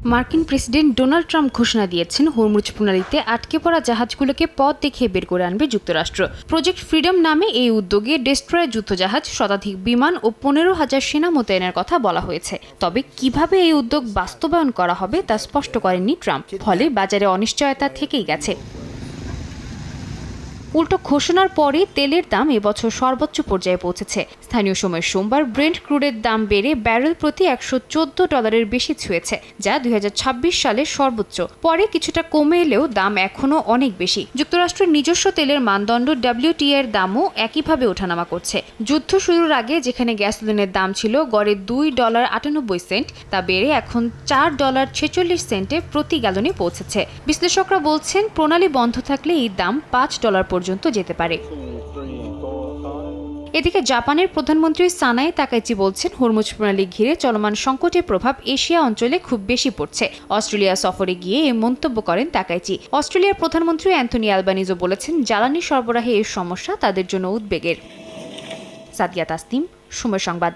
মার্কিন president Donald Trump ঘোষণা দিয়েছেন হরমুজ প্রণালীতে আটকে পড়া জাহাজগুলোকে পথ দেখিয়ে বের করে আনবে যুক্তরাষ্ট্র। প্রজেক্ট ফ্রিডম নামে এই উদ্যোগে ডেস্ট্রয়ার যুদ্ধজাহাজ, শতাধিক বিমান ও 15,000 সেনা মোতায়েনের কথা বলা হয়েছে। তবে কিভাবে এই উদ্যোগ বাস্তবায়ন করা হবে তা স্পষ্ট করেননি ট্রাম্প, ফলে বাজারে অনিশ্চয়তা থেকেই গেছে। উল্টো ঘোষণার পরে তেলের দাম এবছর সর্বোচ্চ পর্যায়ে পৌঁছেছে। স্থানীয় সময় সোমবার ব্রেন্ট ক্রুডের দাম বেড়ে ব্যারেল প্রতি $114 বেশি ছুঁয়েছে, যা 2026 সালের সর্বোচ্চ। পরে কিছুটা কমে এলেও দাম এখনও অনেক বেশি। যুক্তরাষ্ট্রের নিজস্ব তেলের মানদণ্ড WTI এর দামও একইভাবে ওঠানামা করছে। যুদ্ধ শুরুর আগে যেখানে গ্যাসোলিনের দাম ছিল গড়ে $2.98, তা বেড়ে এখন $4.46 প্রতি গ্যালনে পৌঁছেছে। বিশ্লেষকরা বলছেন, প্রণালী বন্ধ থাকলে এই দাম $5 পর্যন্ত যেতে পারে। এদিকে জাপানের প্রধানমন্ত্রী সানাই তাকাইচি বলছেন, হরমুজ প্রণালী ঘিরে চলমান সংকটের প্রভাব এশিয়া অঞ্চলে খুব বেশি পড়ছে। অস্ট্রেলিয়া সফরে গিয়ে এই মন্তব্য করেন তাকাইচি। অস্ট্রেলিয়ার প্রধানমন্ত্রী অ্যান্থনি অ্যালবানিজও বলেছেন, জ্বালানি সরবরাহে এই সমস্যা তাদের জন্য উদ্বেগের। সাদিয়া তাসনিম, সময় সংবাদ।